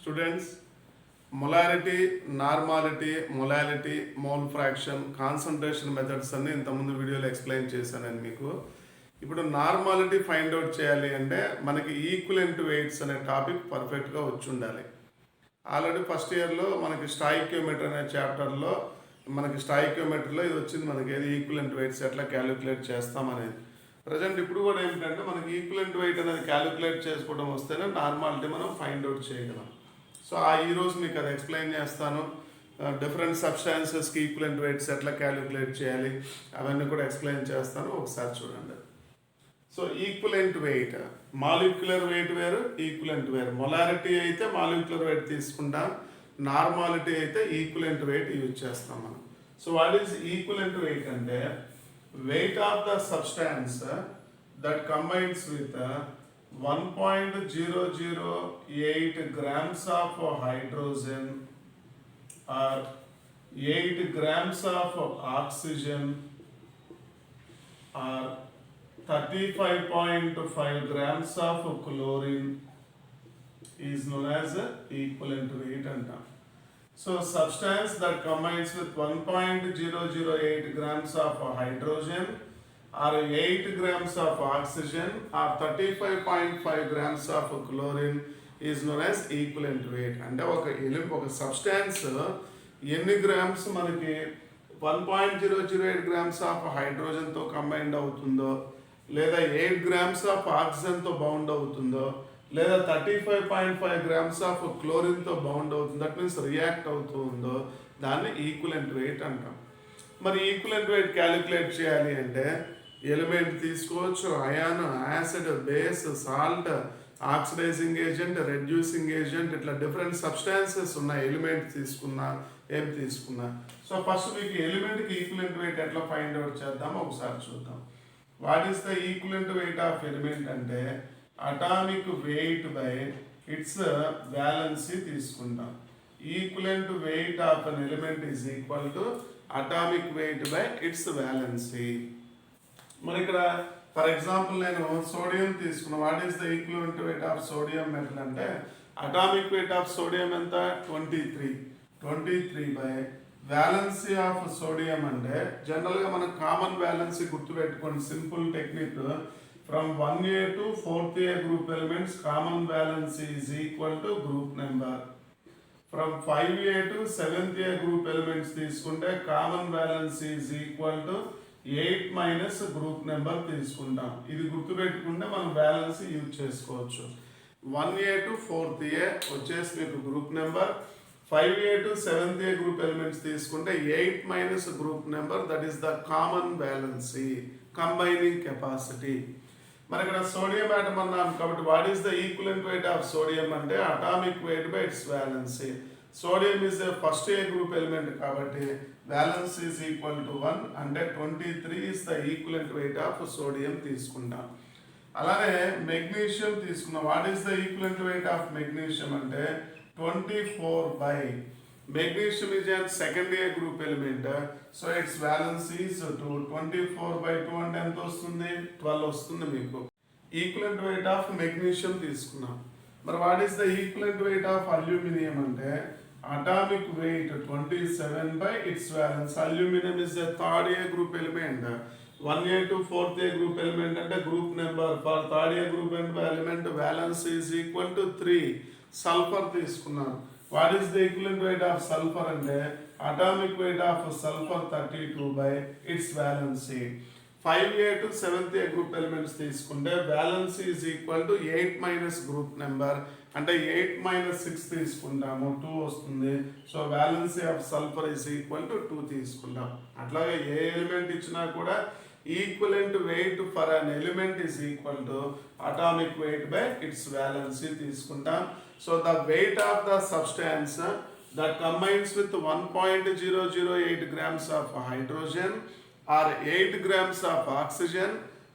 Students, molarity, normality, molality, mole fraction, concentration methods అన్ని ఇంతకుముందు వీడియోలో ఎక్స్ప్లెయిన్ చేశాను నేను మీకు. ఇప్పుడు నార్మాలిటీ ఫైండ్ అవుట్ చేయాలి అంటే మనకి ఈక్వలెంట్ వెయిట్స్ అనే టాపిక్ పర్ఫెక్ట్గా వచ్చి ఉండాలి. ఆల్రెడీ ఫస్ట్ ఇయర్లో మనకి స్టాయికియోమెట్రీ అనే చాప్టర్లో స్టాయికియోమెట్రీలో ఇది వచ్చింది మనకి, ఏది ఈక్వలెంట్ వెయిట్స్ ఎట్లా క్యాలిక్యులేట్ చేస్తాం అనేది. ప్రజెంట్ ఇప్పుడు కూడా ఏంటంటే మనకి ఈక్వలెంట్ వెయిట్ అనేది క్యాలిక్యులేట్ చేసుకోవడం వస్తేనే నార్మాలిటీ మనం ఫైండ్ అవుట్ చేయగలం. సో ఈరోజు మీకు అది ఎక్స్ప్లెయిన్ చేస్తాను. డిఫరెంట్ సబ్స్టాన్సెస్కి ఈక్వలెంట్ వెయిట్స్ ఎట్లా క్యాలిక్యులేట్ చేయాలి అవన్నీ కూడా ఎక్స్ప్లెయిన్ చేస్తాను, ఒకసారి చూడండి. So equivalent wait, molecular weight వేరు, ఈక్వలెంట్ వేరు. మొలారిటీ అయితే మాలిక్యులర్ వెయిట్ తీసుకుంటాం, నార్మాలిటీ అయితే ఈక్వలెంట్ వెయిట్ యూజ్ చేస్తాం మనం. So what is equivalent wait అంటే weight of the substance that combines with 1.008 grams of hydrogen or 8 grams of oxygen or 35.5 grams of chlorine is known as equivalent weight antam. So substance that combines with 1.008 grams of hydrogen or 8 grams of oxygen or 35.5 grams of chlorine is known as equivalent weight. అంటే ఒక substance ఎన్ని grams మనకి 1.008 grams of హైడ్రోజన్తో combined అవుతుందో, లేదా 8 grams of ఆక్సిజన్తో bound అవుతుందో, లేదా 35.5 grams of క్లోరిన్తో bound అవుతుంది, that means react అవుతూ ఉందో, దాన్ని ఈక్వలెంట్ వెయిట్ అంటాం. మరి ఈక్వలెంట్ వెయిట్ క్యాలిక్యులేట్ చేయాలి అంటే ఎలిమెంట్ తీసుకోవచ్చు, ion, acid, base, salt, oxidizing agent, reducing agent, ఇట్లా డిఫరెంట్ సబ్స్టాన్సెస్ ఉన్నాయి. ఎలిమెంట్ తీసుకున్నా ఏం తీసుకున్నా. సో ఫస్ట్ మీకు ఎలిమెంట్కి ఈక్వలెంట్ వెయిట్ ఎట్లా ఫైండ్ అవుట్ చేద్దామో ఒకసారి చూద్దాం. What is the equivalent weight of element అంటే atomic weight by its valency తీసుకుంటాం. Equivalent weight of an element is equal to atomic weight by its valency. మరి ఇక్కడ ఫర్ ఎగ్జాంపుల్ నేను sodium తీసుకున్నా. What is the equivalent weight of sodium metal అంటే atomic weight of sodium ఎంత 23 by valency of sodium అంటే జనరల్గా మనకు common valency గుర్తుపెట్టుకోండి. Simple technique, from 1A to 4th A group elements common valence is equal to group number. From 5A to 7th A group elements తీసుకుంటే common valence is equal to 8 minus group number తీసుకుంటాం. ఇది గుర్తుపెట్టుకుంటే మనం balance use చేసుకోవచ్చు. 1A to 4th A వచ్చేసి మీకు group number, 5A to 7th A group elements తీసుకుంటే 8 minus group number, that is the common valency, combining capacity. మరి ఇక్కడ సోడియం ఆటం అన్నాం కాబట్టి what is the equivalent weight of sodium అంటే atomic weight by its valency. Sodium is a first A group element కాబట్టి valence is equal to 1 అంటే 23 is the equivalent weight of sodium తీసుకుంటాం. అలానే magnesium తీసుకున్నాం. What is the equivalent weight of magnesium అంటే 24 by magnesium is a second A group element, so its valence is 2. 24 by 2 అంటే ఎంత వస్తుంది? 12 వస్తుంది మీకు. ఈక్వలెంట్ వెయిట్ ఆఫ్ మెగ్నీషియం తీసుకున్నాం. మరి what is the equivalent weight of aluminium అంటే atomic weight 27 by its valence. Aluminium is the third A group element. 1A to 4th A group element అంటే group number. For third A group element valence is equal to 3. Sulphur తీసుకున్నాం. What is the equivalent weight of sulphur అంటే atomic weight of sulphur 32 by its valency. 5A to 7th A group elements తీసుకుంటే valency is equal to 8 minus group number అంటే 8 minus 6 తీసుకుంటాము, 2 వస్తుంది. So valency of sulphur is equal to 2 తీసుకుంటాం. అట్లాగే ఏ element ఇచ్చినా కూడా equivalent weight for an element is equal to atomic weight by its valency తీసుకుంటాం. So the weight of the substance that combines with 1.008 grams of hydrogen or 8 grams of oxygen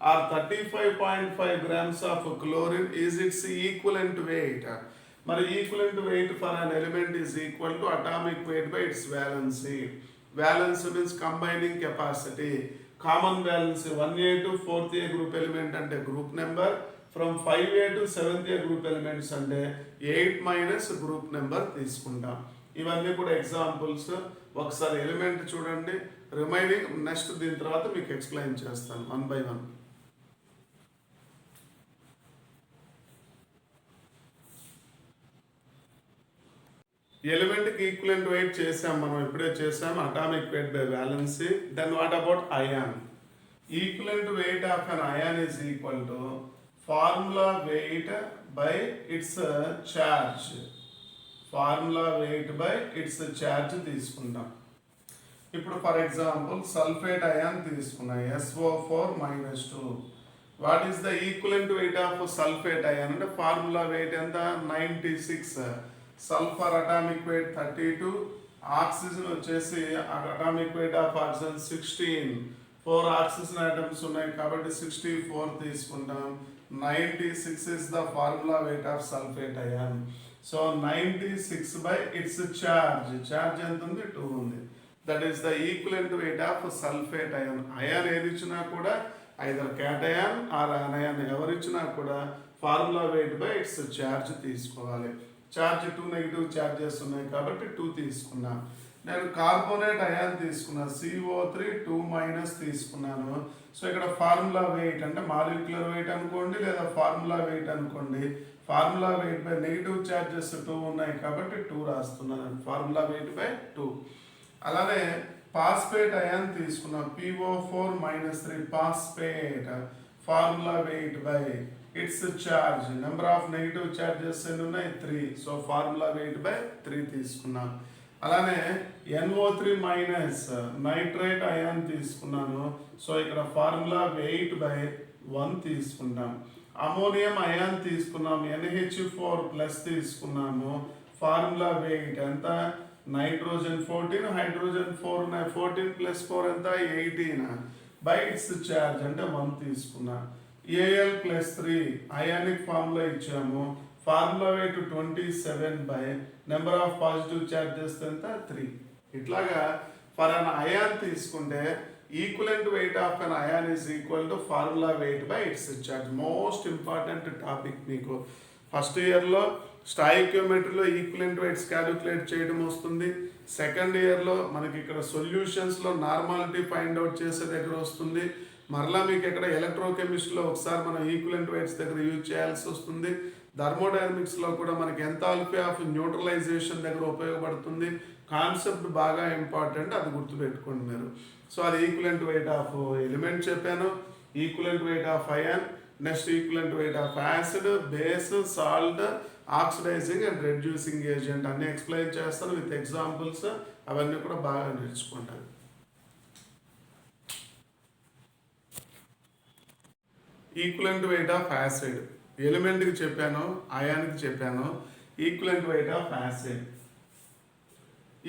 or 35.5 grams of chlorine is its equivalent weight. మరి equivalent weight for an element is equal to atomic weight by its valency. Valency means combining capacity. Common valency 1A to 4th A group element అంటే group number, from 5A to 7th group elements అంటే 8 minus group number తీసుకుంటాం. ఇవన్నీ కూడా examples. ఒకసారి element చూడండి, remaining next దీని తర్వాత మీకు ఎక్స్ప్లెయిన్ చేస్తాను 1 by 1. ఎలిమెంట్కి ఈక్వలెంట్ వెయిట్ చేసాం మనం, ఇప్పుడే చేసాం atomic weight by valency. Then what about ion? Equivalent weight of an ion is equal to formula weight by its charge. Formula weight by its charge తీసుకుంటాం. ఇప్పుడు ఫర్ ఎగ్జాంపుల్ సల్ఫేట్ అయాన్ తీసుకున్నాం, SO4-2. What is the equivalent weight of sulphate ion అంటే formula weight ఎంత? 96. Sulphur atomic weight 32, oxygen వచ్చేసి atomic weight of oxygen 16. 4 oxygen atoms ఉన్నాయి కాబట్టి 64 తీసుకుంటాం. 96 is the formula weight of sulfate ion. So 96 by its charge. Charge ఎంత ఉంది? 2 ఉంది. That is the equivalent weight of sulfate ion. Ion ఏది ఇచ్చినా కూడా either cation or anion ఎవరు ఇచ్చినా కూడా formula weight by its charge తీసుకోవాలి. ఛార్జ్ 2 నెగిటివ్ ఛార్జెస్ ఉన్నాయి కాబట్టి 2 తీసుకున్నా. నేను కార్బోనేట్ అయాన్ తీసుకున్నా, CO3 2- తీసుకున్నాను. సో ఇక్కడ ఫార్ములా వెయిట్ అంటే మాలిక్యులర్ వెయిట్ అనుకోండి లేదా ఫార్ములా వెయిట్ అనుకోండి. Formula weight by negative charges 2 ఉన్నాయి కాబట్టి 2 రాస్తున్నాను. Formula weight by 2. అలానే పాస్పేట్ అయాన్ తీసుకున్నాం, PO4-3 phosphate. Formula weight by its charge. Number of negative charges ఎన్ని ఉన్నాయి? 3. సో ఫార్ములా వెయిట్ బై 3 తీసుకున్నాం. అలానే NO3- నైట్రేట్ అయాన్ తీసుకున్నాను. సో ఇక్కడ ఫార్ములా వెయిట్ బై 1 తీసుకుంటాం. అమోనియం అయాన్ తీసుకున్నాం, NH4+ తీసుకున్నాము. ఫార్ములా వెయిట్ ఎంత? నైట్రోజన్ 14, హైడ్రోజన్ 4 ఉన్నాయి. 14 + 4 ఎంత? 18. బై ఇట్స్ ఛార్జ్ అంటే 1 తీసుకున్నా. Al+3 అయానిక్ ఫార్ములా ఇచ్చాము. Formula weight 27 by number of positive charges ఎంత? 3. ఇట్లాగా ఫర్ అన్ అయాన్ తీసుకుంటే equivalent weight of an ion is equal to formula weight by its charge. Most important topic మీకు. First ఇయర్లో స్టాయికియోమెట్రీలో equivalent weights calculate చేయడం వస్తుంది. Second ఇయర్లో మనకి ఇక్కడ సొల్యూషన్స్లో నార్మాలిటీ ఫైండ్ అవుట్ చేసే దగ్గర వస్తుంది. మరలా మీకు ఎక్కడ ఎలక్ట్రోకెమిస్ట్రీలో ఒకసారి మనం ఈక్వలెంట్ వెయిట్స్ దగ్గర యూజ్ చేయాల్సి వస్తుంది. థర్మోడైనమిక్స్లో కూడా మనకి ఎంథాల్పీ ఆఫ్ న్యూట్రలైజేషన్ దగ్గర ఉపయోగపడుతుంది. కాన్సెప్ట్ బాగా ఇంపార్టెంట్, అది గుర్తుపెట్టుకోండి మీరు. సో అది ఈక్వలెంట్ వెయిట్ ఆఫ్ ఎలిమెంట్ చెప్పాను, equivalent weight of ion, next equivalent weight of acid, base, salt, oxidising and reducing agent అన్నీ ఎక్స్ప్లెయిన్ చేస్తాను విత్ ఎగ్జాంపుల్స్. అవన్నీ కూడా బాగా నేర్చుకుంటాను. ఈక్వలెంట్ వెయిట్ ఆఫ్ యాసిడ్ ఎలిమెంట్కి చెప్పాను, అయాన్కి చెప్పాను. Equivalent weight of acid.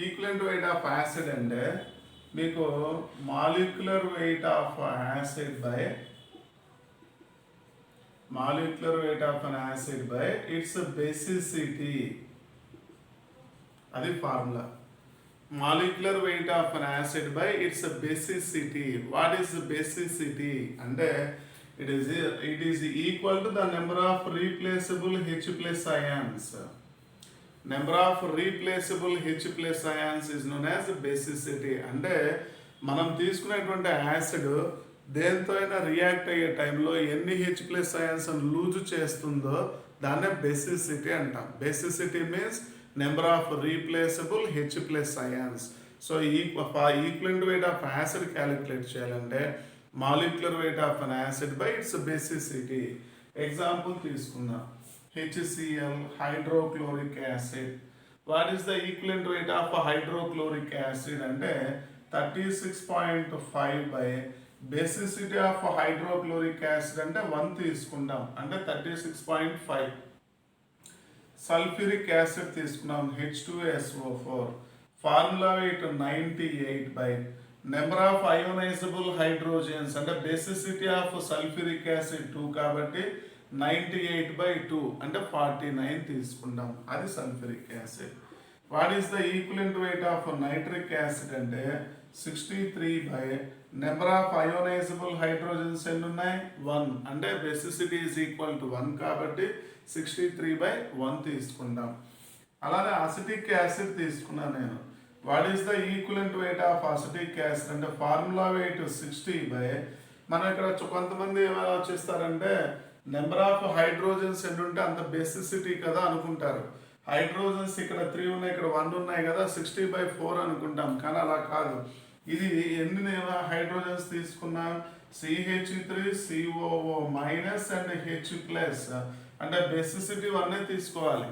Equivalent weight of acid అంటే మీకు molecular weight of acid by its basicity. అది formula. Molecular weight of an acid by its basicity. What is basicity అంటే it is equal to the number of replaceable H+ ions. Number of replaceable H+ ions is known as basicity. అంటే మనం తీసుకునేటువంటి acid దేంతో అయినా react అయ్యే టైంలో ఎన్ని H+ ions loose చేస్తుందో దాన్నే బేసిసిటీ అంటాం. Basicity means number of replaceable H+ ions. So equivalent weight of acid calculate చేయాలంటే molecular weight of an acid by its basicity. Example తీసుకుందాం, HCl hydrochloric acid. What is the equivalent weight of hydrochloric acid అంటే 36.5 by basicity of hydrochloric acid అంటే 1 తీసుకుంటాం అంటే 36.5. Sulphuric acid తీసుకున్నాం, H2SO4. Formula weight 98 by number of ionisable hydrogens అంటే basicity of sulphuric acid 2 కాబట్టి 98/2 అంటే 49 తీసుకుంటాం. అది sulphuric acid. What is the equivalent weight of nitric acid అంటే 63 by number of ionisable hydrogens ఎన్ని ఉన్నాయి 1 అంటే బేసిసిటీ ఈజ్ ఈక్వల్ టు 1 కాబట్టి 63 బై 1 తీసుకుంటాం. అలానే అసిటిక్ యాసిడ్ తీసుకున్నాను నేను. What is the equivalent weight of acetic acid అంటే ఫార్ములా వెయిట్ 60 బై మనం ఇక్కడ కొంతమంది ఏమైనా ఆలోచిస్తారంటే నెంబర్ ఆఫ్ హైడ్రోజన్స్ ఎన్ని ఉంటే అంత బేసిసిటీ కదా అనుకుంటారు. హైడ్రోజన్స్ ఇక్కడ 3 ఉన్నాయి, ఇక్కడ 1 ఉన్నాయి కదా, 60/4 అనుకుంటాం. కానీ అలా కాదు. ఇది ఎన్ని హైడ్రోజన్స్ తీసుకున్నాం, CH3 COO minus and H+ అంటే బేసిసిటీ 1 తీసుకోవాలి.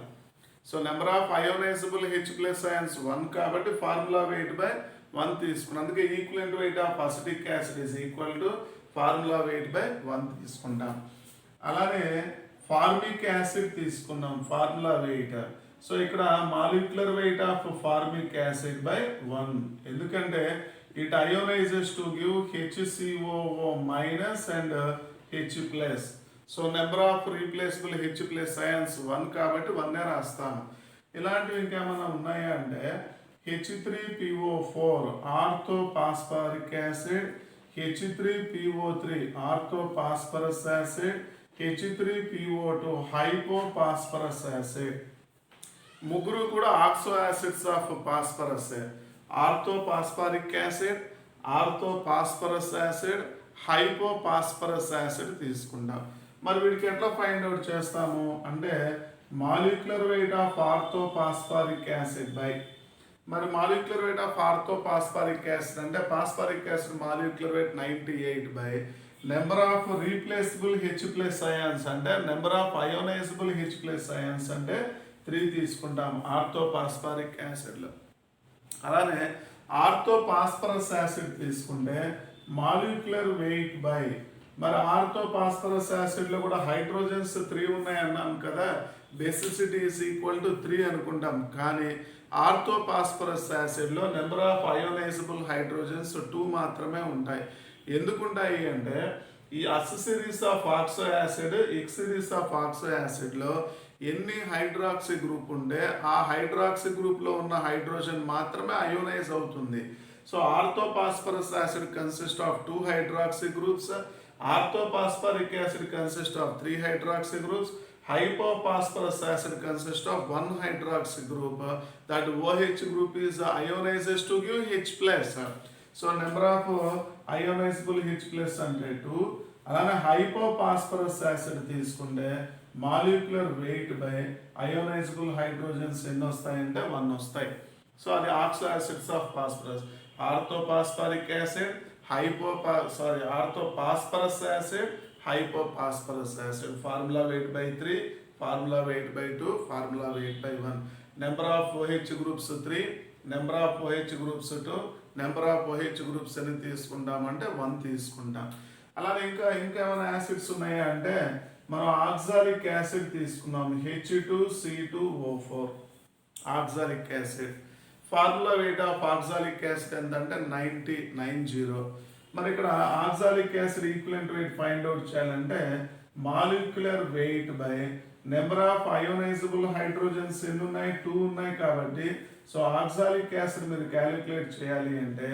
So number of ionisable H+ ions 1 కాబట్టి ఫార్ములా వెయిట్ బై 1 తీసుకున్నాం. అందుకే equivalent weight of acetic acid is equal to formula weight by 1 తీసుకుంటాం. అలానే ఫార్మిక్ యాసిడ్ తీసుకున్నాం ఫార్ములా వెయిట్. సో ఇక్కడ molecular weight of formic acid by 1 ఎందుకంటే it ionises to give HCOO minus and H+. So number of replaceable H+ ions 1 కాబట్టి 1 రాస్తాము. ఇలాంటివి ఇంకేమైనా ఉన్నాయా అంటే H3PO4 orthophosphoric acid, H3PO3 orthophosphorous acid, H3PO2 hypophosphorous acid. ముగ్గురు కూడా oxo acids of phosphorus. Orthophosphoric acid, orthophosphorous acid, hypophosphorous acid తీసుకుంటాం. మరి వీటికి ఎట్లా ఫైండ్ అవుట్ చేస్తాము అంటే molecular weight of orthophosphoric acid by మరి molecular weight of orthophosphoric acid అంటే phosphoric acid molecular weight 98 by number of replaceable H+ ions అంటే number of ionisable H+ ions అంటే 3 తీసుకుంటాం ఆర్థోపాస్పారిక్ యాసిడ్లో. అలానే ఆర్థోపాస్పరస్ యాసిడ్ తీసుకుంటే మాలిక్యులర్ వెయిట్ బై మరి ఆర్థోపాస్పరస్ యాసిడ్లో కూడా హైడ్రోజన్స్ 3 ఉన్నాయి అన్నాం కదా, బేసిసిటీ ఈజ్ ఈక్వల్ టు 3 అనుకుంటాం. కానీ ఆర్థోపాస్పరస్ యాసిడ్లో నెంబర్ ఆఫ్ అయోనైజబుల్ హైడ్రోజన్స్ 2 మాత్రమే ఉంటాయి. ఎందుకుంటాయి అంటే ఈ ous series of oxo acid, X series of oxo యాసిడ్లో ఎన్ని హైడ్రాక్సీ గ్రూప్ ఉంటే ఆ హైడ్రాక్సీ గ్రూప్లో ఉన్న హైడ్రోజన్ మాత్రమే అయోనైజ్ అవుతుంది. So orthophosphorous acid consist of 2 hydroxy groups, orthophosphoric acid consist of 3 hydroxy groups, hypophosphorus acid consists of 1 hydroxy group. That OH group is ionizes to give H+. So number of ionizable H+ అంటే 2. అలానే hypophosphorus acid తీసుకుంటే molecular weight by ionisable hydrogens ఎన్ని వస్తాయంటే 1 వస్తాయి. So అది oxo acids of phosphorus. Orthophosphoric acid, orthophosphorous acid, hypophosphorus acid. Formula weight by 3, formula weight by 2, formula weight by 1. Number of OH groups 3, number of OH groups 2, number of OH groups అని తీసుకుంటామంటే 1 తీసుకుంటాం. అలానే ఇంకా ఏమైనా acids ఉన్నాయా అంటే మనం oxalic acid తీసుకున్నాం H2C2O4 oxalic acid. Formula weight of oxalic acid ఎంతంటే 90. మరి ఇక్కడ oxalic acid equivalent weight find out చేయాలంటే molecular weight by number of ionisable hydrogens ఎన్ని ఉన్నాయి 2 ఉన్నాయి కాబట్టి సో ఆక్సాలిక్ యాసిడ్ మీరు క్యాలిక్యులేట్ చేయాలి అంటే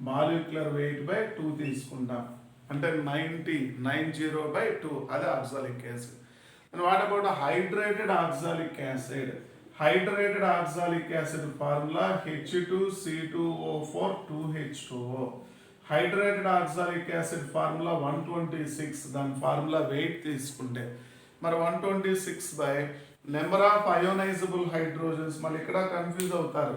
మాలిక్యులర్ వెయిట్ బై 2 తీసుకుంటాం. అంటే 90/2 అది oxalic acid. And what about hydrated oxalic acid? Hydrated oxalic acid formula H2C2O4 2H2O. Hydrated oxalic acid formula 126. దాని ఫార్ములా వెయిట్ తీసుకుంటే మరి 126 by number of ionisable hydrogens. మళ్ళీ ఇక్కడ కన్ఫ్యూజ్ అవుతారు.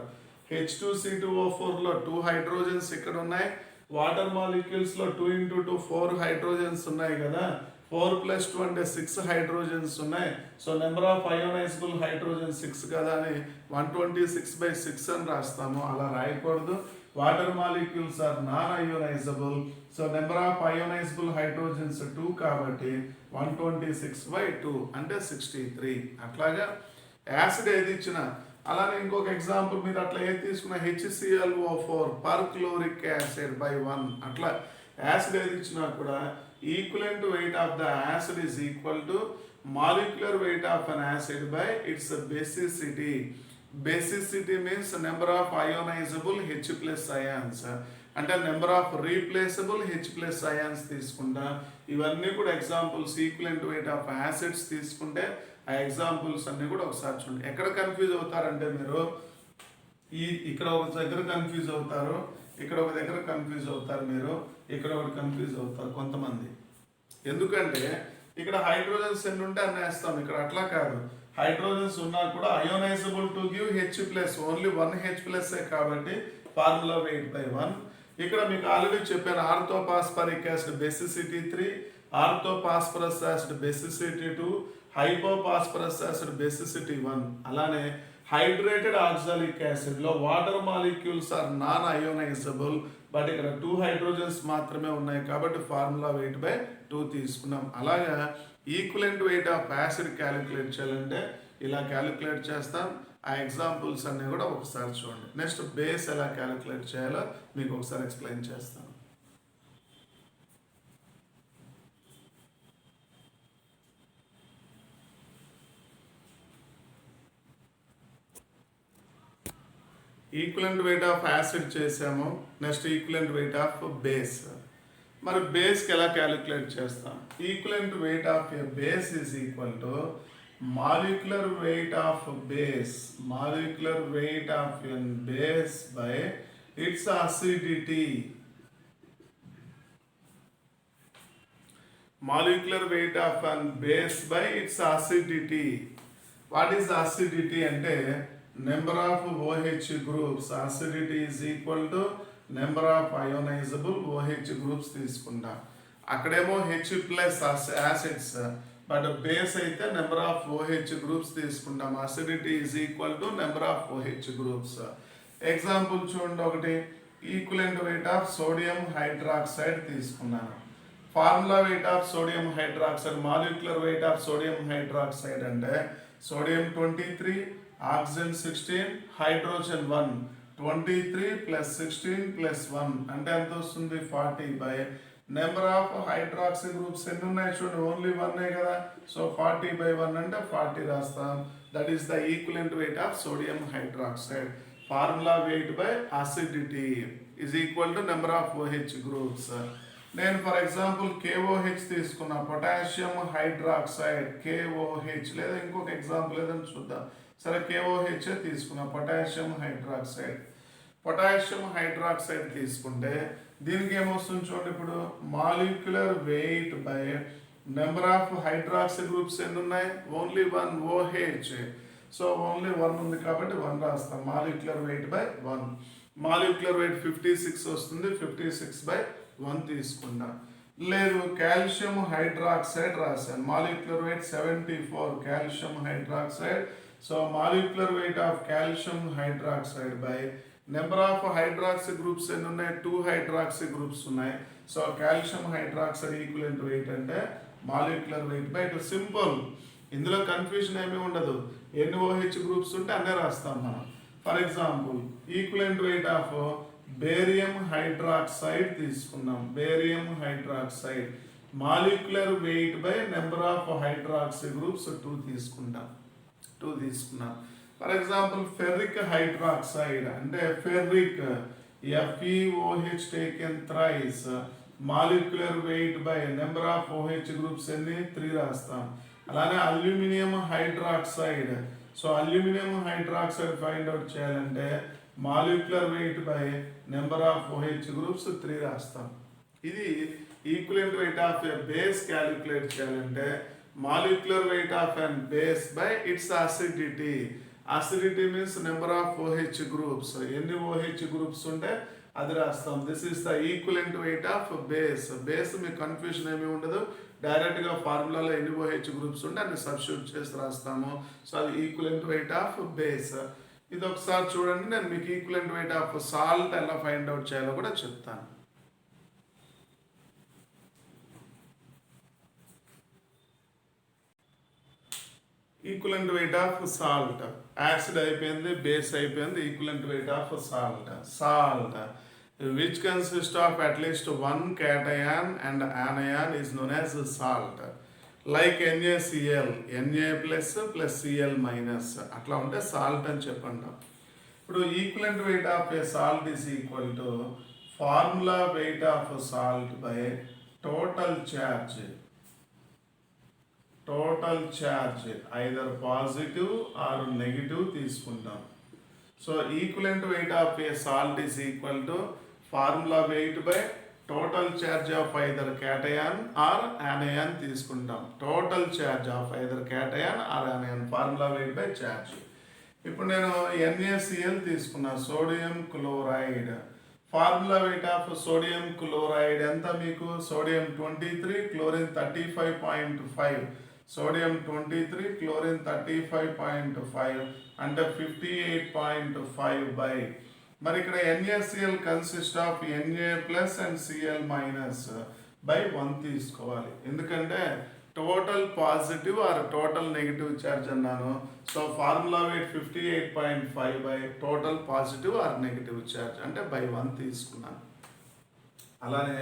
H2C2O4లో 2 హైడ్రోజన్స్ ఇక్కడ ఉన్నాయి. వాటర్ మాలిక్యూల్స్లో 2 × 2 4 హైడ్రోజన్స్ ఉన్నాయి కదా, 4 + 2 అంటే 6 హైడ్రోజన్స్ ఉన్నాయి. So number of ionisable hydrogens 6 కదా అని 126/6 అని రాస్తాము. అలా రాయకూడదు. Water molecules are non ionisable. So number of ionisable hydrogens 2 కాబట్టి 126/2 అంటే 63. అట్లాగా యాసిడ్ ఏది ఇచ్చినా అలానే ఇంకొక ఎగ్జాంపుల్ మీరు అట్లా ఏది తీసుకున్న HClO4 పర్క్లోరిక్ యాసిడ్ బై 1 అట్లా యాసిడ్ ఏది ఇచ్చినా కూడా equivalent weight of the acid is equal to molecular weight of an acid by its basicity. Basicity means number of ionisable H plus ions, అంటే number of replaceable H plus ions తీసుకుంటా. ఇవన్నీ కూడా examples. Equivalent weight of acids తీసుకుంటే ఆ examples అన్నీ కూడా ఒకసారి చూడండి. ఎక్కడ కన్ఫ్యూజ్ అవుతారంటే మీరు ఇక్కడ ఒక దగ్గర కన్ఫ్యూజ్ అవుతారు, ఇక్కడ ఒక దగ్గర కన్ఫ్యూజ్ అవుతారు, మీరు ఇక్కడ ఒకటి కన్ఫ్యూజ్ అవుతారు కొంతమంది. ఎందుకంటే ఇక్కడ హైడ్రోజన్స్ ఎన్ని ఉంటే అన్ని వేస్తాం, ఇక్కడ అట్లా కాదు. హైడ్రోజన్స్ ఉన్నా కూడా ionisable to give H plus, only 1 H plus కాబట్టి ఫార్ములా వెయిట్ బై 1. ఇక్కడ మీకు ఆల్రెడీ చెప్పాను, orthophosphoric acid basicity 3, orthophosphorous acid basicity 2, hypophosphorous acid basicity 1. అలానే హైడ్రేటెడ్ ఆక్సాలిక్ యాసిడ్ లో water molecules are non ionisable, but ఇక్కడ 2 hydrogens మాత్రమే ఉన్నాయి కాబట్టి ఫార్ములా వెయిట్ బై 2 తీసుకున్నాం. అలాగా equivalent weight of acid calculate చేయాలంటే ఇలా క్యాలిక్యులేట్ చేస్తాం. ఆ ఎగ్జాంపుల్స్ అన్నీ కూడా ఒకసారి చూడండి. నెక్స్ట్ బేస్ ఎలా క్యాలిక్యులేట్ చేయాలో మీకు ఒకసారి ఎక్స్ప్లెయిన్ చేస్తాను. ఈక్వలెంట్ వెయిట్ ఆఫ్ యాసిడ్ చేసాము. Next equivalent weight of base. మరి బేస్కి ఎలా క్యాలిక్యులేట్ చేస్తాం? Equivalent weight of a base is equal to molecular weight of base, molecular weight of a base by its acidity. Molecular weight of a base by its acidity. What is acidity? అంటే number of OH groups. Acidity is equal to number of ionizable OH groups తీసుకుంటాం. అక్కడేమో H plus acids, but base అయితే number of OH groups తీసుకుంటాం. Acidity is equal to number of OH groups. Example చూడండి, ఒకటి equivalent weight of sodium hydroxide తీసుకున్నాను. Formula weight of sodium hydroxide, molecular weight of sodium hydroxide అంటే sodium 23, oxygen 16, hydrogen 1. 23 plus 16 plus 1 అంటే ఎంత వస్తుంది? 40 by number of hydroxy groups ఎన్ని ఉన్నాయి చూడండి, ఓన్లీ 1 కదా. సో 40 బై 1 అంటే 40 రాస్తాం. That is the equivalent weight of sodium hydroxide. Formula weight by acidity is equal to number of OH groups. నేను ఫర్ ఎగ్జాంపుల్ KOH తీసుకున్నా, పొటాషియం హైడ్రాక్సైడ్ KOH, లేదా ఇంకొక ఎగ్జాంపుల్ ఏదైనా చూద్దాం. సరే KOH తీసుకున్నా, పొటాషియం హైడ్రాక్సైడ్. పొటాషియం హైడ్రాక్సైడ్ తీసుకుంటే దీనికి ఏమొస్తుంది చూడండి, ఇప్పుడు molecular weight by number of hydroxy groups ఎన్ని ఉన్నాయి? Only 1 OH. సో ఓన్లీ 1 ఉంది కాబట్టి 1 రాస్తాం. Molecular weight by 1. Molecular weight 56 వస్తుంది, 56 బై 1 తీసుకుంటాం. లేదు కాల్షియం హైడ్రాక్సైడ్ రాశాను, molecular weight 74 calcium hydroxide. So molecular weight of calcium hydroxide by number of hydroxy groups ఎన్ని ఉన్నాయి? 2 హైడ్రాక్సీ గ్రూప్స్ ఉన్నాయి. So calcium hydroxide equivalent wait అంటే మాలిక్యులర్ వెయిట్ బై 2. సింపుల్, ఇందులో confusion ఏమీ ఉండదు. ఎన్ని OH గ్రూప్స్ ఉంటే అన్నీ రాస్తాం మనం. For example equivalent weight of barium hydroxide తీసుకున్నాం. Barium hydroxide molecular weight by number of hydroxy groups 2 తీసుకుంటాం. 2 తీసుకున్నాం. ఫర్ ఎగ్జాంపుల్ ఫెర్రిక్ హైడ్రాక్సైడ్ అంటే ferric FeOH taken thrice, molecular weight by number of OH groups ఎన్ని? 3 రాస్తాం. అలానే aluminium hydroxide. So aluminium hydroxide find out చేయాలంటే molecular weight by number of OH groups 3 రాస్తాం. ఇది equivalent weight of a base calculate చేయాలంటే molecular weight of an base by its acidity. Acidity means number of OH groups, ఎన్ని OH groups ఉంటే అది రాస్తాం. This is the equivalent weight of base. Base మీకు confusion ఏమీ ఉండదు, డైరెక్ట్గా ఫార్ములాలో ఎన్ని OH గ్రూప్స్ ఉంటే అన్ని సబ్స్టిట్యూట్ చేసి రాస్తాము. సో అది ఈక్వలెంట్ వెయిట్ ఆఫ్ బేస్. ఇది ఒకసారి చూడండి, నేను మీకు ఈక్వలెంట్ వెయిట్ ఆఫ్ సాల్ట్ ఎలా ఫైండ్ అవుట్ చేయాలో కూడా చెప్తాను. Equivalent weight of salt, acid అయిపోయింది, బేస్ అయిపోయింది, equivalent weight of salt. Salt which consists of at least one cation and anion is known as salt. Like NaCl, Na plus plus Cl minus అట్లా ఉంటే salt అని చెప్పంటాం. ఇప్పుడు equivalent weight of a salt is equal to formula weight of salt by total charge. Total charge either positive or negative తీసుకుంటాం. So equivalent weight of a salt is equal to formula weight by total charge of either cation or anion తీసుకుంటాం. Total charge of either cation or anion formula weight by charge. ఇప్పుడు నేను NaCl తీసుకున్నా, sodium chloride. Formula weight of sodium chloride ఎంత మీకు? Sodium 23, chlorine 35.5. Sodium 23, chlorine 35.5 అంటే 58.5 by. మరి ఇక్కడ NaCl consist of Na plus and Cl minus by 1 తీసుకోవాలి. ఎందుకంటే total positive or total negative charge అన్నాను. So formula weight 58.5 by total positive or negative charge అంటే by 1 తీసుకున్నాను. అలానే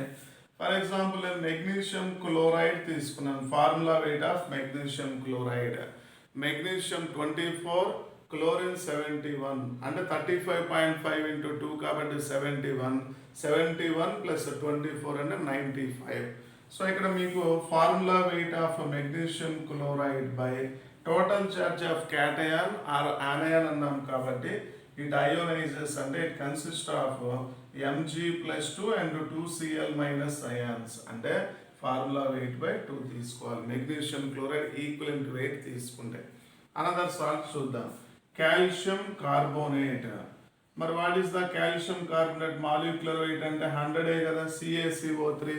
ఫర్ ఎగ్జాంపుల్ నేను మెగ్నీషియం క్లోరైడ్ తీసుకున్నాను. Formula weight of magnesium chloride. Magnesium 24, chlorine 71 అంటే 35.5 into 2 కాబట్టి 71 ప్లస్ 24 అంటే 95. సో ఇక్కడ మీకు formula weight of magnesium chloride by total charge of cation or anion అన్నాం కాబట్టి ఇట్ అయోనైజెస్ అంటే it consist of Mg+2 and 2Cl minus ions అంటే formula weight by 2 తీసుకోవాలి. మెగ్నీషియం క్లోరైడ్ ఈక్వలెంట్ వెయిట్ తీసుకుంటే. Another salt చూద్దాం, calcium carbonate. మరి what is the calcium carbonate molecular weight అంటే 100 కదా, CaCO3.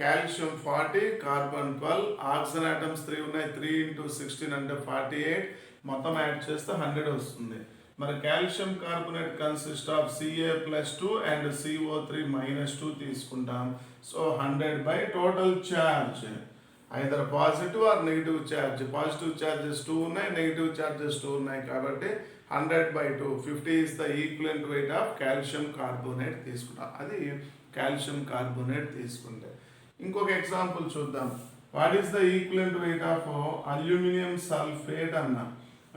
Calcium 40, carbon 12, oxygen atoms 3 ఉన్నాయి, 3 into 16 అంటే 48, మొత్తం యాడ్ చేస్తే 100 వస్తుంది. మరి calcium carbonate consist of Ca+2 and CO3-2 తీసుకుంటాం. So 100 by total charge either positive or negative charge. Positive charges 2 ఉన్నాయి, నెగిటివ్ ఛార్జెస్ 2 ఉన్నాయి కాబట్టి 100 by 2 50 is the equivalent weight of calcium carbonate తీసుకుంటాం. అది కాల్షియం కార్బోనేట్ తీసుకుంటే. ఇంకొక ఎగ్జాంపుల్ చూద్దాం. What is the equivalent weight of aluminium sulphate అన్న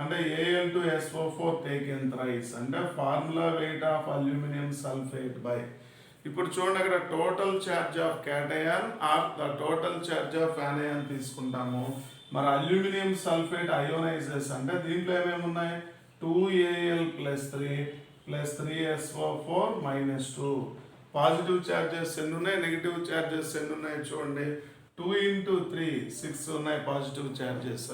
అంటే Al2SO4 టేకెన్ థ్రైస్ అంటే formula weight of aluminium sulphate by. ఇప్పుడు చూడండి అక్కడ total charge of cation or the total charge of anion తీసుకుంటాము. మరి అల్యూమినియం సల్ఫేట్ అయోనైజెస్ అంటే దీంట్లో ఏమేమి ఉన్నాయి? 2Al+3 plus 3SO4-2. Positive charges ఎన్ని ఉన్నాయి, నెగిటివ్ ఛార్జెస్ ఎన్ని ఉన్నాయి చూడండి. 2 into 3 6 ఉన్నాయి పాజిటివ్ ఛార్జెస్,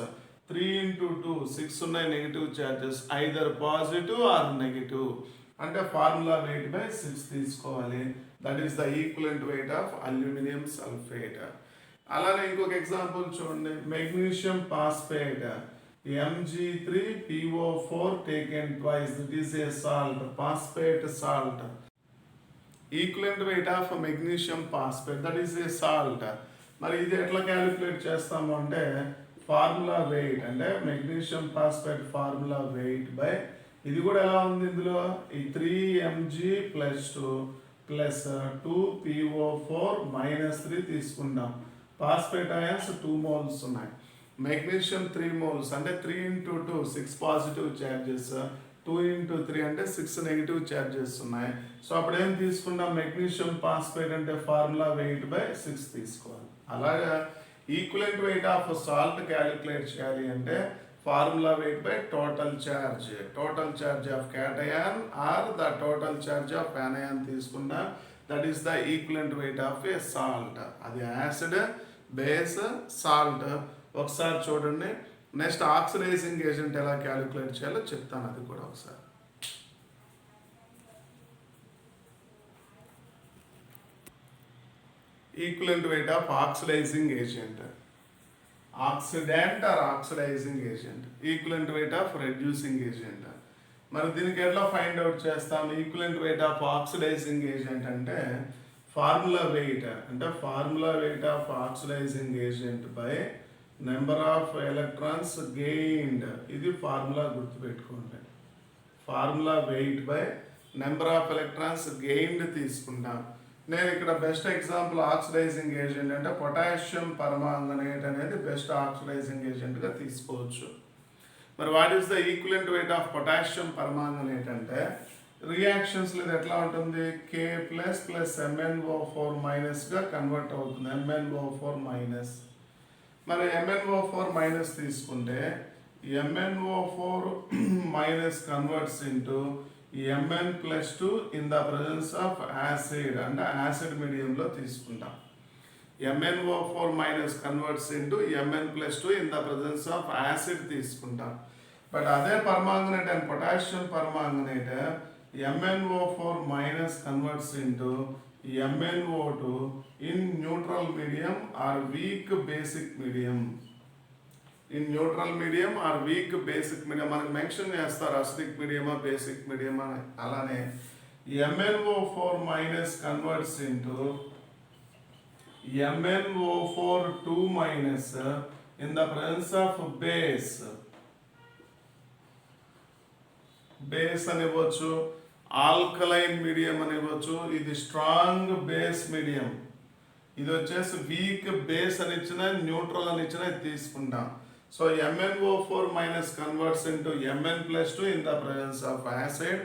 3 into 2 6 ఉన్నాయి negative charges. Either positive or negative అంటే ఫార్ములా వెయిట్ బై 6 తీసుకోవాలి. That is the equivalent weight of aluminium sulphate. అలానే ఇంకొక ఎగ్జాంపుల్ చూడండి, magnesium phosphate Mg3PO4 taken twice. This is a salt, phosphate salt. Equivalent weight of magnesium phosphate that is a salt. మరి ఇది ఎట్లా calculate చేస్తాము అంటే formula weight అంటే magnesium phosphate formula weight by ఇది కూడా ఎలా ఉంది ఇందులో ఈ 3Mg+2 ప్లస్ 2PO4-3 తీసుకుంటాం. ఫాస్ఫేట్ అయాన్స్ 2 moles ఉన్నాయి, మెగ్నీషియం 3 moles అంటే 3 into 2 6 పాజిటివ్ ఛార్జెస్, 2 into 3 అంటే 6 నెగిటివ్ ఛార్జెస్ ఉన్నాయి. సో అప్పుడు ఏం తీసుకుంటాం, మెగ్నీషియం ఫాస్ఫేట్ అంటే ఫార్ములా వెయిట్ బై 6 తీసుకోవాలి. అలాగా equivalent weight of salt calculate చేయాలి అంటే formula weight by total charge. Total charge of cation or the total charge of anion తీసుకున్నా that is the equivalent weight of a salt. అది acid, base, salt. ఒకసారి చూడండి. Next oxidising agent ఎలా calculate చేయాలో చెప్తాను, అది కూడా ఒకసారి. Equivalent weight of oxidising agent, oxidant or oxidising agent, equivalent weight of reducing agent. మరి దీనికి ఎట్లా ఫైండ్ అవుట్ చేస్తాం? Equivalent weight of oxidising agent అంటే ఫార్ములా వెయిట్ అంటే formula weight of oxidising agent by number of electrons gained. ఇది formula గుర్తుపెట్టుకోండి. Formula weight by number of electrons gained తీసుకుంటాం. నేను ఇక్కడ బెస్ట్ ఎగ్జాంపుల్ ఆక్సిడైజింగ్ ఏజెంట్ అంటే potassium permanganate అనేది best oxidising ఏజెంట్గా తీసుకోవచ్చు. మరి what is the equivalent weight of potassium permanganate అంటే రియాక్షన్స్ ఇది ఎట్లా ఉంటుంది, K plus plus MnO4 మైనస్గా convert అవుతుంది, MnO4 మైనస్. మరి MnO4 మైనస్ తీసుకుంటే MnO4 minus converts into Mn+2 in the presence of acid అంటే యాసిడ్ మీడియంలో తీసుకుంటాం. MnO4 minus converts into Mn+2 in the presence of acid తీసుకుంటాం. బట్ అదే permanganate and potassium permanganate MnO4 minus converts into MnO2 in neutral medium or weak basic medium. In neutral medium are weak basic medium మనకు mention చేస్తారు, acidic మీడియమా basic మీడియమా. అలానే MnO4 minus converts into MnO4 2 minus in the presence of base. Base అని ఇవ్వచ్చు, alkaline medium అని ఇవ్వచ్చు. ఇది strong base medium, ఇది వచ్చేసి వీక్ బేస్ అని ఇచ్చిన, న్యూట్రల్ అని ఇచ్చిన ఇది తీసుకుంటాం. So MnO4 minus converts into Mn+2 in the presence of acid.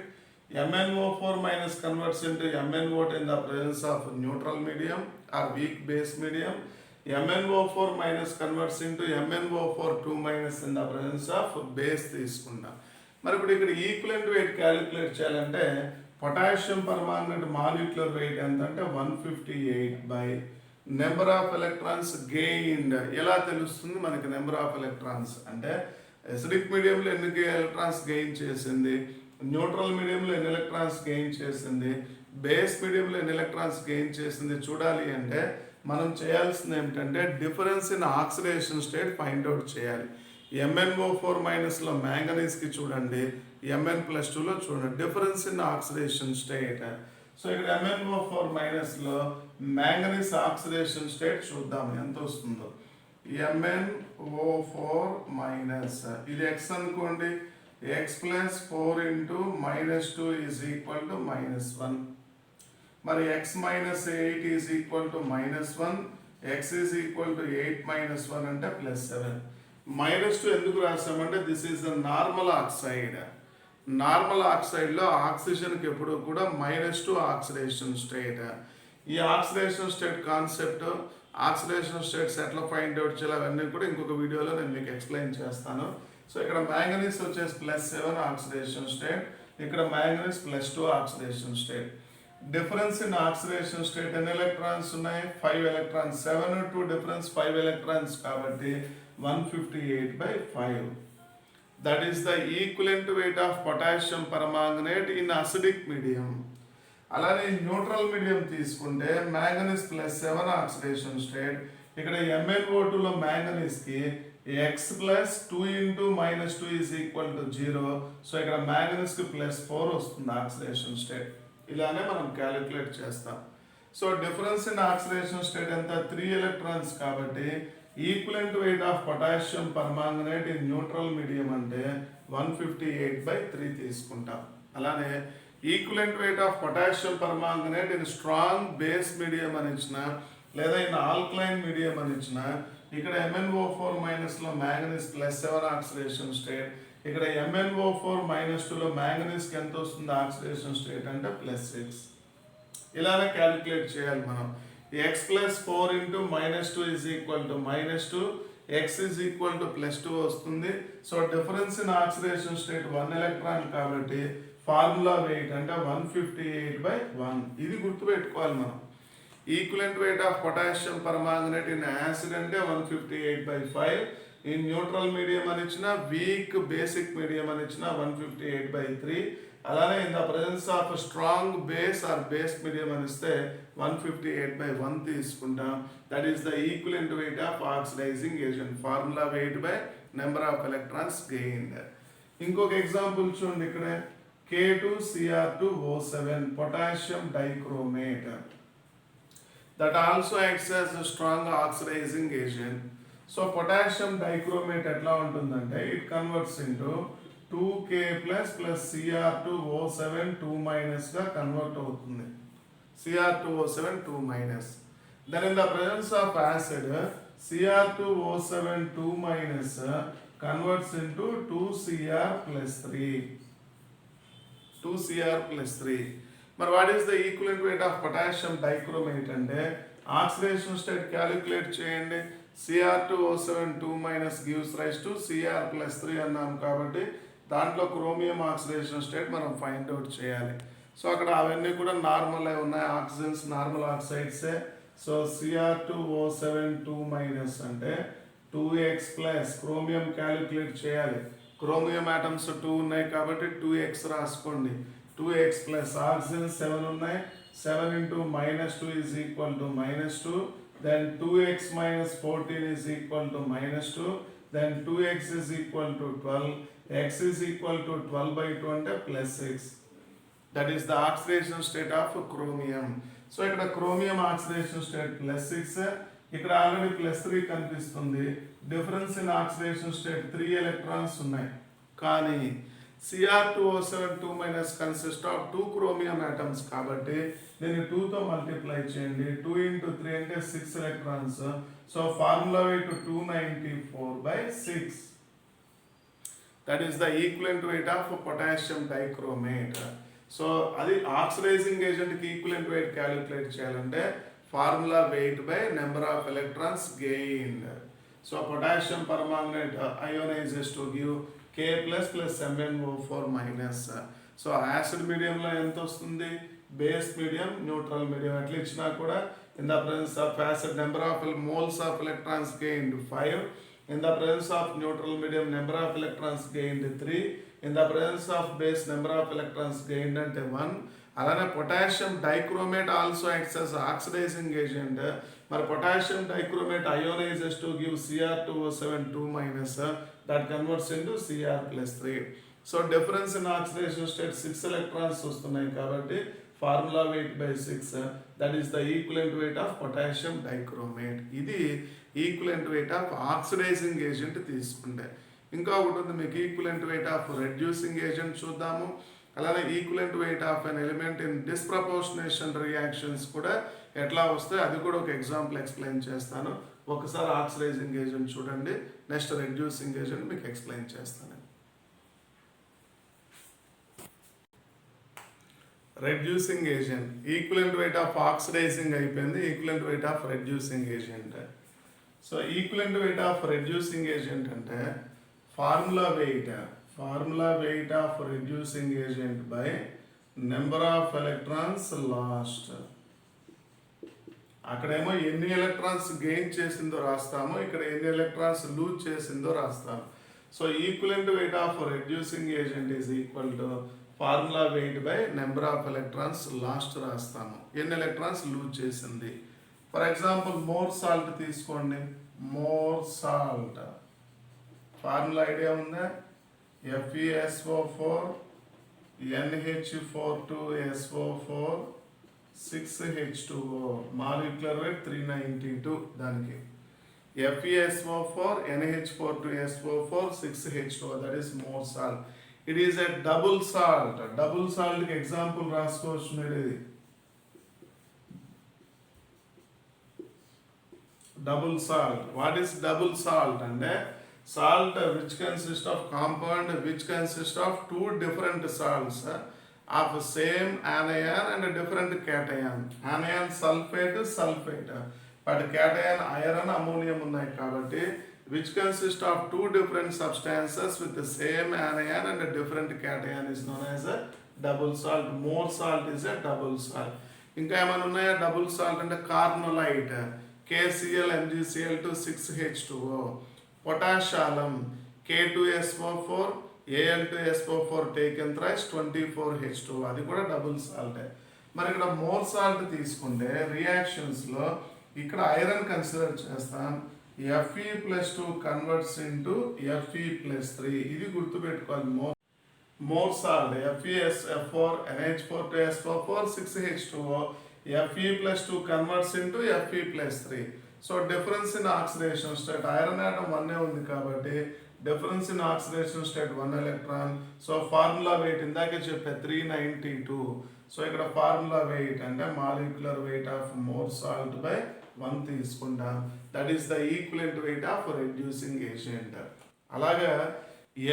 MnO4 minus converts into MnO2 in the presence of neutral medium or weak base medium. MnO4 minus converts into MnO4 2 minus in the presence of base తీసుకుంటాం. మరి ఇప్పుడు ఇక్కడ equivalent weight calculate చేయాలంటే potassium permanganate molecular weight ఎంత అంటే 158 by number of electrons gained. ఎలా తెలుస్తుంది మనకి నెంబర్ ఆఫ్ ఎలక్ట్రాన్స్ అంటే ఎసిడిక్ మీడియంలో ఎన్ని ఎలక్ట్రాన్స్ గెయిన్ చేసింది, న్యూట్రల్ మీడియంలో ఎన్ని ఎలక్ట్రాన్స్ గెయిన్ చేసింది, బేస్ మీడియంలో ఎన్ని ఎలక్ట్రాన్స్ గెయిన్ చేసింది చూడాలి అంటే మనం చేయాల్సింది ఏమిటంటే difference in oxidation state find out చేయాలి. MnO4 మైనస్లో మ్యాంగనీస్కి చూడండి, Mn+2లో చూడండి, difference in oxidation state. So ఇక్కడ MnO4 మైనస్లో మ్యాంగనీస్ ఆక్సిడేషన్ స్టేట్ చూద్దాం ఎంత వస్తుందో. MnO4 మైనస్ ఇది X అనుకోండి, X+4 into -2 is equal to -1. మరి X - 8 is equal to -1, X is equal to 8 - 1 అంటే +7. -2 ఎందుకు రాసామంటే this is the normal oxide. Normal ఆక్సైడ్లో ఆక్సిజన్కి ఎప్పుడు కూడా -2 ఆక్సిడేషన్ స్టేట్. ఈ oxidation state concept, oxidation states ఎట్లా ఫైండ్ అవుట్ చేయాలి అవన్నీ కూడా ఇంకొక వీడియోలో నేను మీకు ఎక్స్ప్లెయిన్ చేస్తాను. సో ఇక్కడ మ్యాంగనీస్ వచ్చేసి +7 ఆక్సిడేషన్ స్టేట్, ఇక్కడ manganese +2 oxidation state. Difference in oxidation state ఎన్ని ఎలక్ట్రాన్స్ ఉన్నాయి, 5 ఎలక్ట్రాన్స్. 7 to డిఫరెన్స్ 5 ఎలక్ట్రాన్స్ కాబట్టి 158/5. That is the equivalent weight of potassium permanganate in acidic medium. అలానే న్యూట్రల్ మీడియం తీసుకుంటే మ్యాంగనీస్ +7 ఆక్సిడేషన్ స్టేట్. ఇక్కడ MnO2లో మ్యాంగనీస్కి X+2 into -2 is equal to 0. So ఇక్కడ మ్యాంగనీస్కి +4 వస్తుంది oxidation state. ఇలానే మనం క్యాలిక్యులేట్ చేస్తాం. So difference in oxidation state ఎంత, 3 ఎలక్ట్రాన్స్ కాబట్టి equivalent weight of potassium permanganate in neutral medium అంటే 158/3 తీసుకుంటాం. అలానే equivalent weight of potassium permanganate in strong base medium అని ఇచ్చిన లేదా ఇన్ ఆల్కలైన్ మీడియం అని ఇచ్చిన, ఇక్కడ MnO4 మైనస్లో మ్యాంగనీస్ +7 ఆక్సిడేషన్ స్టేట్, ఇక్కడ MnO4 -2లో మ్యాంగనీస్కి ఎంత వస్తుంది ఆక్సిడేషన్ స్టేట్ అంటే +6. ఇలానే క్యాలిక్యులేట్ చేయాలి మనం. X+4 into -2 is equal to -2, X is equal to +2 వస్తుంది. So difference in oxidation state 1 electron కాబట్టి ఫార్ములా వెయిట్ అంటే 158/1. ఇది గుర్తుపెట్టుకోవాలి మనం. Equivalent weight of potassium permanganate in acid అంటే 158/5, ఇన్ న్యూట్రల్ మీడియం అని ఇచ్చిన, వీక్ బేసిక్ మీడియం అని ఇచ్చిన 158/3. అలానే in the presence of strong base or base medium అని ఇస్తే 158/1 తీసుకుంటాం. That is the equivalent weight of oxidising agent. Formula weight by number of electrons gained. ఇంకొక ఎగ్జాంపుల్ చూడండి, ఇక్కడ K2Cr2O7 potassium dichromate that also acts as a strong oxidizing agent. So potassium dichromate ఎట్లా ఉంటుందంటే it converts into 2K+ + Cr2O7 2- గా convert అవుతుంది. Cr2O7 2 minus. Then in the presence of acid, Cr2O7 2 minus converts into 2Cr plus 3. 2Cr plus 3. But what is the equivalent weight of potassium dichromate? And oxidation state calculate cheyandi. Cr2O7 2 minus gives rise to Cr plus 3 అన్నాం కాబట్టి దాంట్లో chromium oxidation state మనం find out చేయాలి. So అక్కడ అవన్నీ కూడా normal అయి ఉన్నాయి, ఆక్సిజన్స్ నార్మల్ ఆక్సైడ్సే. సో Cr2O7 2 మైనస్ అంటే 2x ప్లస్ క్రోమియం క్యాలిక్యులేట్ చేయాలి. క్రోమియం ఆటమ్స్ 2 ఉన్నాయి కాబట్టి 2x రాసుకోండి. 2x ప్లస్ ఆక్సిజన్ 7 ఉన్నాయి. 7 into -2 is equal to -2. Then 2x minus 14 is equal to -2. Then 2x is equal to 12. X is equal to 12 by 2 అంటే plus 6. That is the oxidation state of chromium. So ఇక్కడ chromium oxidation state +6, ఇక్కడ already +3 కనిపిస్తుంది. Difference in oxidation state 3 electrons ఉన్నాయి. కానీ Cr2O7 2 minus consist of 2 chromium atoms కాబట్టి దీన్ని 2 తో multiply చేయండి. 2 into 3 అంటే 6 electrons. So formula weight 294/6. That is the equivalent weight of potassium dichromate. So అది ఆక్సిడైజింగ్ ఏజెంట్కి ఈక్వలెంట్ వెయిట్ క్యాలిక్యులేట్ చేయాలంటే formula weight by number of electrons gained. So potassium permanganate ionises to give K++ MnO4 minus. So acid మీడియంలో ఎంత వస్తుంది? Base medium, neutral medium ఎట్లా ఇచ్చినా కూడా in the presence of acid number of moles of electrons gained 5. In the presence of neutral medium, number of electrons gained 3. In the presence of base, number of electrons gained అంటే 1. అలానే potassium dichromate also acts as oxidising agent. మరి potassium dichromate ionises to give Cr2O7 2 minus that converts into Cr plus 3. So difference in oxidation state 6 electrons వస్తున్నాయి కాబట్టి formula weight by 6, that is the equivalent weight of potassium dichromate. ఇది equivalent weight of oxidising agent తీసుకుంటే. ఇంకా ఒకటి ఉంది మీకు equivalent weight of reducing agent చూద్దాము. అలానే equivalent weight of an element in డిస్ప్రపోర్షనేషన్ reactions కూడా ఎట్లా వస్తాయి అది కూడా ఒక ఎగ్జాంపుల్ ఎక్స్ప్లెయిన్ చేస్తాను. ఒకసారి ఆక్సిడైజింగ్ ఏజెంట్ చూడండి, నెక్స్ట్ రెడ్యూసింగ్ ఏజెంట్ మీకు ఎక్స్ప్లెయిన్ చేస్తాను. Reducing agent equivalent weight of oxidising అయిపోయింది, equivalent weight of reducing agent. So equivalent weight of reducing agent అంటే formula weight of reducing agent by number of electrons lost. అక్కడేమో ఎన్ని electrons gain చేసిందో రాస్తామో, ఇక్కడ ఎన్ని ఎలక్ట్రాన్స్ లూజ్ చేసిందో రాస్తాము. So equivalent weight of reducing agent is equal to formula weight by number of electrons last రాస్తాము, ఎన్ని ఎలక్ట్రాన్స్ లూజ్ చేసింది. ఫర్ ఎగ్జాంపుల్ మోర్ సాల్ట్ తీసుకోండి. మోర్ సాల్ట్ ఫార్ములా ఐడియా ఉందా? FeSO4 NH42SO4 6H2O molecular weight 392. దానికి FeSO4 NH42SO4 6H2O, that is more salt. It is a double salt. Double సాల్ట్కి example రాసుకోవచ్చు మీరు. ఇది double salt. What is double salt అంటే salt which consists of compound which consists of two different salts of same anion and a different cation. Anion sulfate, but cation iron ammonium ఉన్నాయి కాబట్టి which consists of two different substances with the same anion and a different cation is known as a double salt. More salt is a double salt. ఇంకా ఏమైనా ఉన్నాయా double salt అంటే? కార్నోలైట్ KCl MgCl2 6H2O, పొటాషాలం K2SO4 Al2SO4 taken thrice 24H2O, అది కూడా double సాల్టే. మరి ఇక్కడ more salt తీసుకుంటే రియాక్షన్స్లో ఇక్కడ ఐరన్ కన్సిడర్ చేస్తాం. Fe+2 converts into Fe+3. ఇది గుర్తుపెట్టుకోవాలి. Mohr salt FeSO4 NH4SO4 6H2O, Fe+2 converts into Fe+3. So difference in oxidation state iron atom 1 ఉంది కాబట్టి difference in oxidation state 1 electron. So formula weight ఇందాకే చెప్పే 392. So ఇక్కడ formula weight అంటే molecular weight of Mohr salt by 1 తీసుకుంటాం. That is the equivalent weight of reducing agent. అలాగా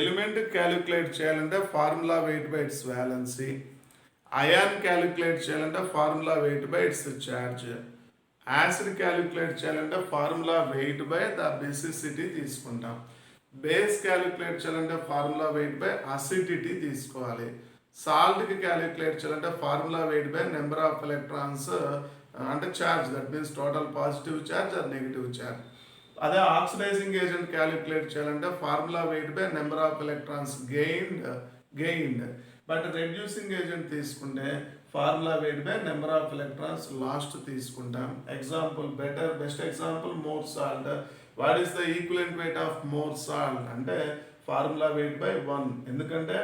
element calculate చేయాలంటే formula weight by its valency. Ion calculate చేయాలంటే formula weight by its charge. Acid calculate చేయాలంటే formula weight by the basicity తీసుకుంటాం. Base calculate చేయాలంటే formula weight by acidity తీసుకోవాలి. సాల్ట్కి calculate చేయాలంటే formula weight by number of electrons అంటే charge, that means total positive charge or negative charge. అదే oxidising agent calculate చేయాలంటే formula weight by number of electrons gained. But reducing agent తీసుకుంటే formula weight by number of electrons lost తీసుకుంటాం. Example best example Mohr salt. What is the equivalent weight of Mohr salt అంటే formula weight by 1. ఎందుకంటే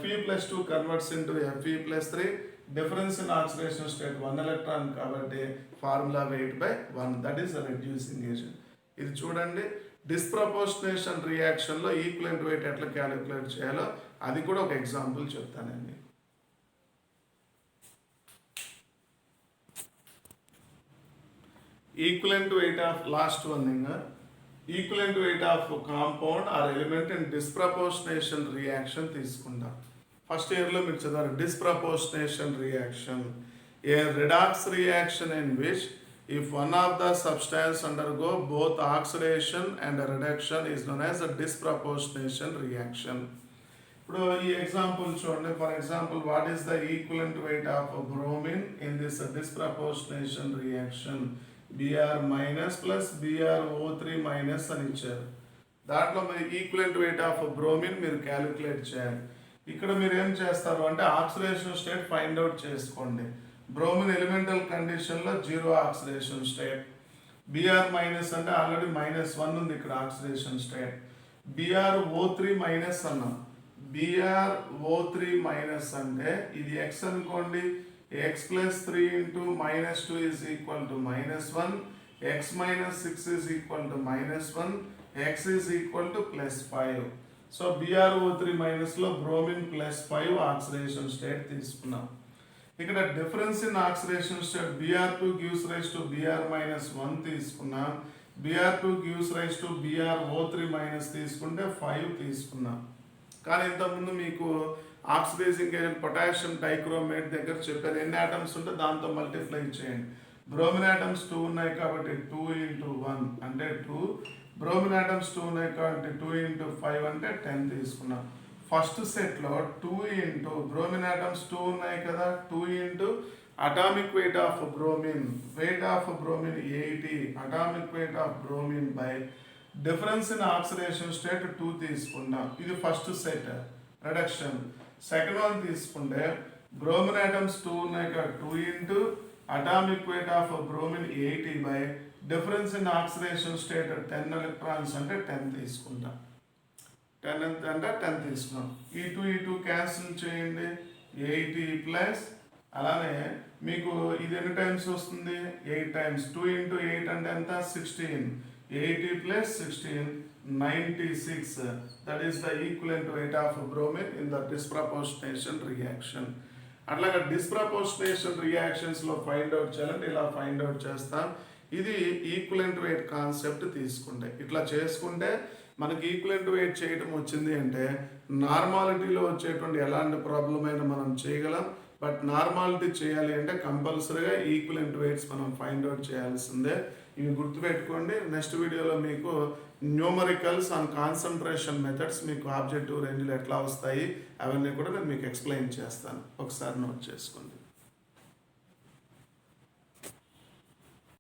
Fe+2 converts into Fe+3. Difference in oxidation state 1 electron కాబట్టి formula weight by 1. That is the reducing agent. ఇది చూడండి, disproportionation రియాక్షన్లో equivalent weight ఎట్లా calculate చేయాలో అది కూడా ఒక ఎగ్జాంపుల్ చెప్తానండి. Equivalent weight of last one thing, equivalent weight of compound or element in disproportionation reaction తీసుకుందాం. ఫస్ట్ ఇయర్లో మీరు చదివారు disproportionation reaction, a redox reaction in which if one of the substance undergo both oxidation and reduction is known as a disproportionation reaction. ఇప్పుడు ఈ example చూడండి. For example what is the equivalent weight of bromine in this డిస్ప్రపోర్షనేషన్ reaction? Br- plus BrO3- అని ఇచ్చారు. దాంట్లో మీరు equivalent weight of bromine మీరు calculate చేయాలి. ఇక్కడ మీరు ఏం చేస్తారు అంటే ఆక్సిడేషన్ స్టేట్ ఫైండ్ అవుట్ చేసుకోండి. బ్రోమిన్ ఎలిమెంటల్ కండిషన్లో 0 ఆక్సిడేషన్ స్టేట్. Br- అంటే ఆల్రెడీ -1 ఉంది ఇక్కడ ఆక్సిడేషన్ స్టేట్. BrO3- అన్నాం. BrO3- అంటే ఇది x అనుకోండి. x+3 into -2 is equal to -1. x - 6 is equal to -1. x is equal to +5. So BrO3- లో బ్రోమిన్ +5 ఆక్సిడేషన్ స్టేట్ తీసుకున్నాం. ఇక్కడ difference in oxidation state Br2 gives rise to Br-1 తీసుకున్నాం. Br2 gives rise to BrO3- తీసుకుంటే 5 తీసుకున్నాం. కానీ ఇంతకుముందు మీకు oxidising agent potassium dichromate దగ్గర చెప్పారు ఎన్ని ఆటమ్స్ ఉంటే దాంతో మల్టిప్లై చేయండి. బ్రోమిన్ ఆటమ్స్ 2 ఉన్నాయి కాబట్టి 2 into 1 అంటే 2. బ్రోమిన్ ఆటమ్స్ 2 ఉన్నాయి కాబట్టి 2 into 5 అంటే 10 తీసుకున్నాం. ఫస్ట్ సెట్లో 2 into బ్రోమిన్ ఆటమ్స్ 2 ఉన్నాయి కదా, 2 into atomic weight of bromine, weight of bromine 80, atomic weight of bromine by difference in oxidation state 2 తీసుకున్నాం. ఇది first set reduction. Second one తీసుకుంటే బ్రోమిన్ ఆటమ్స్ 2 ఉన్నాయి కదా, 2 into atomic weight of bromine 80 by difference in oxidation state 10 electrons అంటే 10 తీసుకుంటాం. 10 అంటే 10 తీసుకున్నాం. ఈ 2 క్యాన్సిల్ చేయండి. 80 ప్లస్ అలానే మీకు ఇది ఎన్ని టైమ్స్ వస్తుంది? 8 టైమ్స్. 2 into 8 అంటే ఎంత? 16. 80 plus 16, 96. That is the equivalent weight of bromine in the disproportionation reaction. అట్లాగా డిస్ప్రపోర్షనేషన్ రియాక్షన్స్లో ఫైండ్ అవుట్ చేయాలంటే ఇలా ఫైండ్ అవుట్ చేస్తాం. ఇది ఈక్వలెంట్ వెయిట్ కాన్సెప్ట్ తీసుకుంటే ఇట్లా చేసుకుంటే మనకి ఈక్వలెంట్ వెయిట్ చేయడం వచ్చింది అంటే నార్మాలిటీలో వచ్చేటువంటి ఎలాంటి ప్రాబ్లం అయినా మనం చేయగలం. బట్ నార్మాలిటీ చేయాలి అంటే కంపల్సరీగా ఈక్వలెంట్ వెయిట్స్ మనం ఫైండ్ అవుట్ చేయాల్సిందే. ఇవి గుర్తుపెట్టుకోండి. నెక్స్ట్ వీడియోలో మీకు న్యూమరికల్స్ అండ్ కాన్సన్ట్రేషన్ మెథడ్స్ మీకు ఆబ్జెక్టివ్ రేంజ్లో ఎట్లా వస్తాయి అవన్నీ కూడా నేను మీకు ఎక్స్ప్లెయిన్ చేస్తాను. ఒకసారి నోట్ చేసుకోండి.